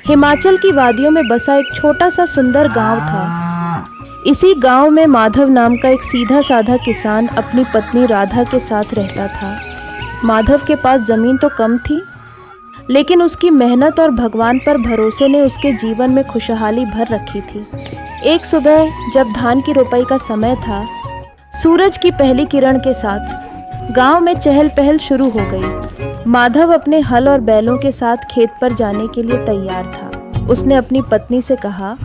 हिमाचल की वादियों में बसा एक छोटा सा सुंदर गांव था। इसी गांव में माधव नाम का एक सीधा साधा किसान अपनी पत्नी राधा के साथ रहता था। माधव के पास ज़मीन तो कम थी, लेकिन उसकी मेहनत और भगवान पर भरोसे ने उसके जीवन में खुशहाली भर रखी थी। एक सुबह जब धान की रोपाई का समय था, सूरज की पहली किरण के साथ गांव में चहल पहल शुरू हो गई। माधव अपने हल और बैलों के साथ खेत पर जाने के लिए तैयार था। उसने अपनी पत्नी से कहा,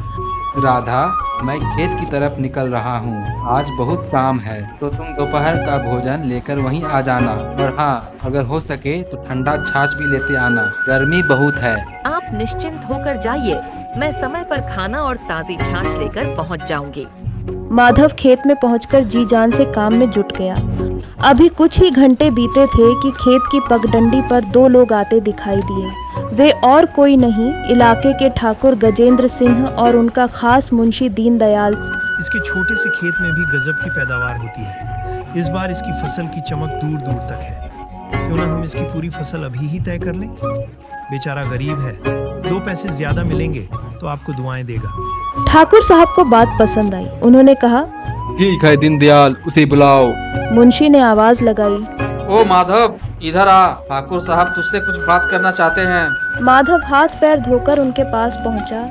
राधा, मैं खेत की तरफ निकल रहा हूँ। आज बहुत काम है, तो तुम दोपहर का भोजन लेकर वहीं आ जाना। और हाँ, अगर हो सके तो ठंडा छाछ भी लेते आना, गर्मी बहुत है। आप निश्चिंत होकर जाइए, मैं समय पर खाना और ताज़ी छाछ लेकर पहुँच जाऊंगी। माधव खेत में पहुंचकर जी जान से काम में जुट गया। अभी कुछ ही घंटे बीते थे कि खेत की पगडंडी पर दो लोग आते दिखाई दिए। वे और कोई नहीं, इलाके के ठाकुर गजेंद्र सिंह और उनका खास मुंशी दीनदयाल। इसके छोटे से खेत में भी गजब की पैदावार होती है। इस बार इसकी फसल की चमक दूर दूर तक है। क्यों ना हम इसकी पूरी फसल अभी ही तय कर लें? बेचारा गरीब है, 2 पैसे ज्यादा मिलेंगे तो आपको दुआएं देगा। ठाकुर साहब को बात पसंद आई। उन्होंने कहा, ठीक है दीनदयाल, उसे बुलाओ। मुंशी ने आवाज लगाई, ओ माधव, इधर आ, ठाकुर साहब तुझसे कुछ बात करना चाहते हैं। माधव हाथ पैर धोकर उनके पास पहुंचा।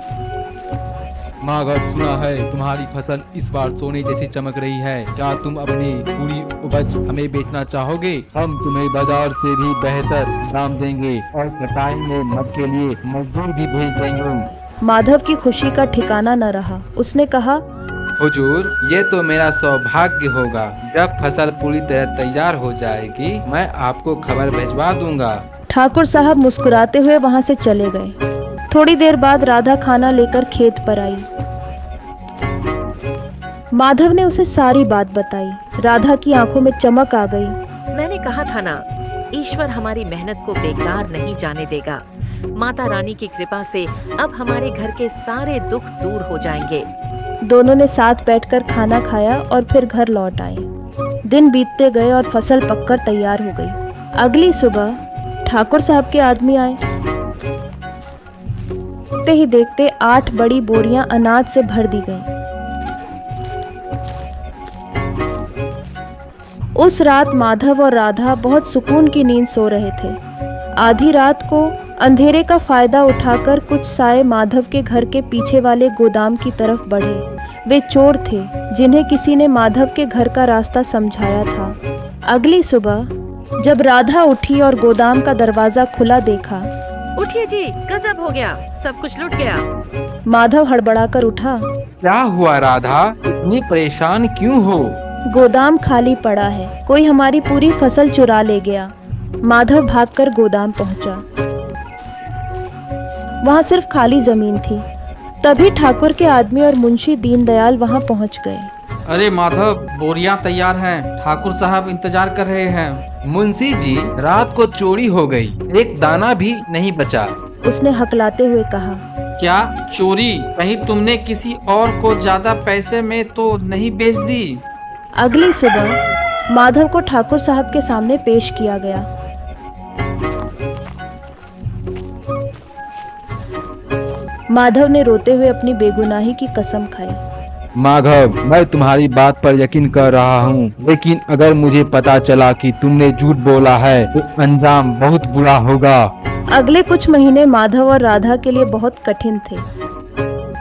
माधव, सुना है तुम्हारी फसल इस बार सोने जैसी चमक रही है। क्या तुम अपनी पूरी उपज हमें बेचना चाहोगे? हम तुम्हें बाजार से भी बेहतर दाम देंगे और कटाई में मद के लिए मजदूर भी भेज देंगे। माधव की खुशी का ठिकाना न रहा। उसने कहा, हुजूर, ये तो मेरा सौभाग्य होगा। जब फसल पूरी तरह तैयार हो जाएगी, मैं आपको खबर भिजवा दूंगा। ठाकुर साहब मुस्कुराते हुए वहां से चले गए। थोड़ी देर बाद राधा खाना लेकर खेत पर आई। माधव ने उसे सारी बात बताई। राधा की आंखों में चमक आ गई। मैंने कहा था ना, ईश्वर हमारी मेहनत को बेकार नहीं जाने देगा। माता रानी की कृपा से अब हमारे घर के सारे दुख दूर हो जाएंगे। दोनों ने साथ बैठकर खाना खाया और फिर घर लौट आए। दिन बीतते गए और फसल पककर तैयार हो गई। अगली सुबह ठाकुर साहब के आदमी आए। देखते ही देखते 8 बड़ी बोरियां अनाज से भर दी गईं। उस रात माधव और राधा बहुत सुकून की नींद सो रहे थे। आधी रात को अंधेरे का फायदा उठाकर कुछ साए माधव के घर के पीछे वाले गोदाम की तरफ बढ़े। वे चोर थे जिन्हें किसी ने माधव के घर का रास्ता समझाया था। अगली सुबह जब राधा उठी और गोदाम का दरवाजा खुला देखा, उठिए जी, गजब हो गया, सब कुछ लुट गया। माधव हड़बड़ाकर उठा। क्या हुआ राधा, इतनी परेशान क्यों हो? गोदाम खाली पड़ा है, कोई हमारी पूरी फसल चुरा ले गया। माधव भागकर गोदाम पहुंचा। वहां सिर्फ खाली जमीन थी। तभी ठाकुर के आदमी और मुंशी दीनदयाल वहां पहुंच गए। अरे माधव, बोरियां तैयार हैं, ठाकुर साहब इंतजार कर रहे हैं। मुंशी जी, रात को चोरी हो गई, एक दाना भी नहीं बचा। उसने हकलाते हुए कहा। क्या चोरी? कहीं तुमने किसी और को ज्यादा पैसे में तो नहीं बेच दी? अगली सुबह माधव को ठाकुर साहब के सामने पेश किया गया। माधव ने रोते हुए अपनी बेगुनाही की कसम खाई। माधव, मैं तुम्हारी बात पर यकीन कर रहा हूँ, लेकिन अगर मुझे पता चला कि तुमने झूठ बोला है तो अंजाम बहुत बुरा होगा। अगले कुछ महीने माधव और राधा के लिए बहुत कठिन थे।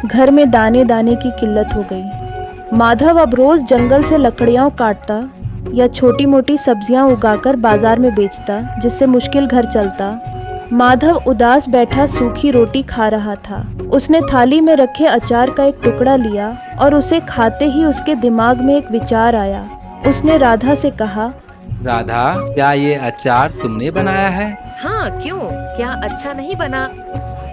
घर में दाने दाने की किल्लत हो गई। माधव अब रोज जंगल से लकड़ियां काटता या छोटी मोटी सब्जियां उगाकर बाजार में बेचता, जिससे मुश्किल घर चलता। माधव उदास बैठा सूखी रोटी खा रहा था। उसने थाली में रखे अचार का एक टुकड़ा लिया और उसे खाते ही उसके दिमाग में एक विचार आया। उसने राधा से कहा, राधा, क्या ये अचार तुमने बनाया है? हाँ, क्यों? क्या अच्छा नहीं बना?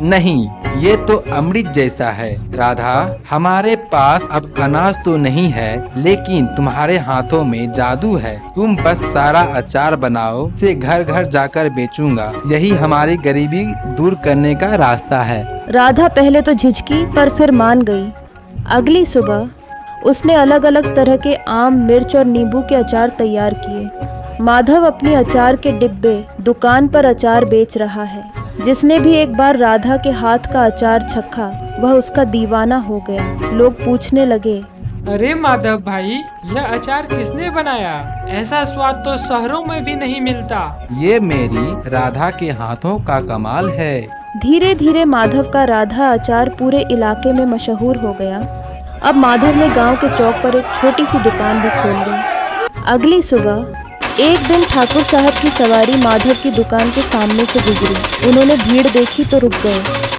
नहीं, ये तो अमृत जैसा है। राधा, हमारे पास अब अनाज तो नहीं है, लेकिन तुम्हारे हाथों में जादू है। तुम बस सारा अचार बनाओ, इसे घर घर जाकर बेचूंगा। यही हमारी गरीबी दूर करने का रास्ता है। राधा पहले तो झिझकी पर फिर मान गई। अगली सुबह उसने अलग अलग तरह के आम, मिर्च और नींबू के अचार तैयार किए। माधव अपनी अचार के डिब्बे दुकान पर अचार बेच रहा है। जिसने भी एक बार राधा के हाथ का अचार चखा वह उसका दीवाना हो गया। लोग पूछने लगे, अरे माधव भाई, यह अचार किसने बनाया? ऐसा स्वाद तो शहरों में भी नहीं मिलता। ये मेरी राधा के हाथों का कमाल है। धीरे धीरे माधव का राधा अचार पूरे इलाके में मशहूर हो गया। अब माधव ने गांव के चौक पर एक छोटी सी दुकान भी खोल ली। अगली सुबह एक दिन ठाकुर साहब की सवारी माधव की दुकान के सामने से गुजरी। उन्होंने भीड़ देखी तो रुक गए।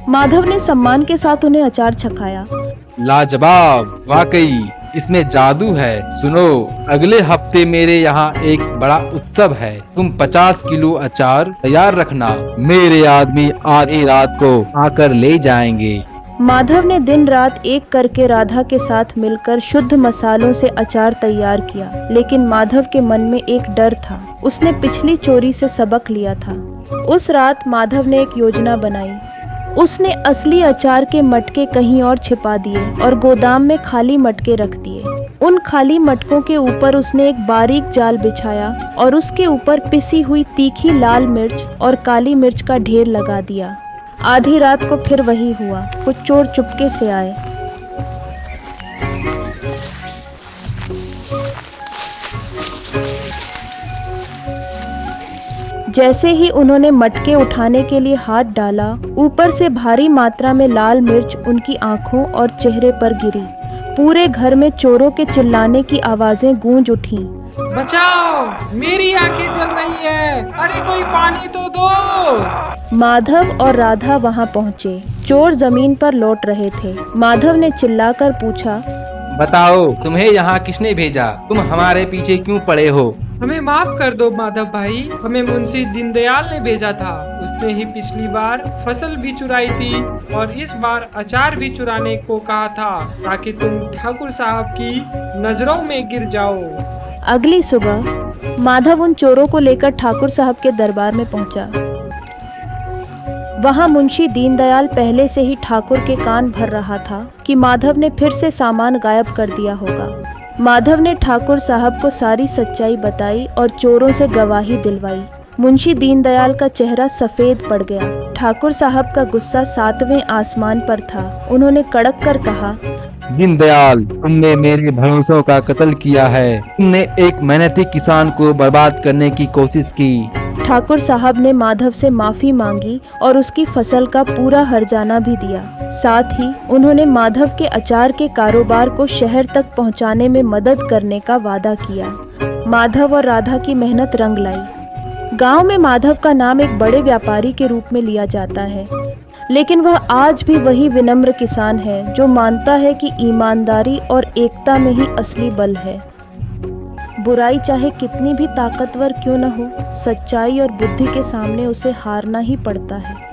माधव ने सम्मान के साथ उन्हें अचार चखाया। लाजवाब, वाकई इसमें जादू है। सुनो, अगले हफ्ते मेरे यहाँ एक बड़ा उत्सव है। तुम 50 किलो अचार तैयार रखना। मेरे आदमी आधी रात को आकर ले जाएंगे। माधव ने दिन रात एक करके राधा के साथ मिलकर शुद्ध मसालों से अचार तैयार किया। लेकिन माधव के मन में एक डर था। उसने पिछली चोरी से सबक लिया था। उस रात माधव ने एक योजना बनाई। उसने असली अचार के मटके कहीं और छिपा दिए और गोदाम में खाली मटके रख दिए। उन खाली मटकों के ऊपर उसने एक बारीक जाल बिछाया और उसके ऊपर पिसी हुई तीखी लाल मिर्च और काली मिर्च का ढेर लगा दिया। आधी रात को फिर वही हुआ। कुछ चोर चुपके से आए। जैसे ही उन्होंने मटके उठाने के लिए हाथ डाला, ऊपर से भारी मात्रा में लाल मिर्च उनकी आंखों और चेहरे पर गिरी। पूरे घर में चोरों के चिल्लाने की आवाजें गूंज उठीं। बचाओ, मेरी आंखें जल रही है। अरे कोई पानी तो दो। माधव और राधा वहां पहुंचे। चोर जमीन पर लौट रहे थे। माधव ने चिल्लाकर पूछा, बताओ, तुम्हें यहाँ किसने भेजा? तुम हमारे पीछे क्यों पड़े हो? हमें माफ कर दो माधव भाई, हमें मुंशी दीनदयाल ने भेजा था। उसने ही पिछली बार फसल भी चुराई थी और इस बार अचार भी चुराने को कहा था, ताकि तुम ठाकुर साहब की नजरों में गिर जाओ। अगली सुबह माधव उन चोरों को लेकर ठाकुर साहब के दरबार में पहुंचा। वहां मुंशी दीनदयाल पहले से ही ठाकुर के कान भर रहा था कि माधव ने फिर से सामान गायब कर दिया होगा। माधव ने ठाकुर साहब को सारी सच्चाई बताई और चोरों से गवाही दिलवाई। मुंशी दीनदयाल का चेहरा सफेद पड़ गया। ठाकुर साहब का गुस्सा 7वें आसमान पर था। उन्होंने कड़क कर कहा, दीनदयाल, तुमने मेरे भरोसों का कत्ल किया है। तुमने एक मेहनती किसान को बर्बाद करने की कोशिश की। ठाकुर साहब ने माधव से माफी मांगी और उसकी फसल का पूरा हर्जाना भी दिया। साथ ही उन्होंने माधव के अचार के कारोबार को शहर तक पहुंचाने में मदद करने का वादा किया। माधव और राधा की मेहनत रंग लाई। गांव में माधव का नाम एक बड़े व्यापारी के रूप में लिया जाता है, लेकिन वह आज भी वही विनम्र किसान है जो मानता है कि ईमानदारी और एकता में ही असली बल है। बुराई चाहे कितनी भी ताकतवर क्यों न हो, सच्चाई और बुद्धि के सामने उसे हारना ही पड़ता है।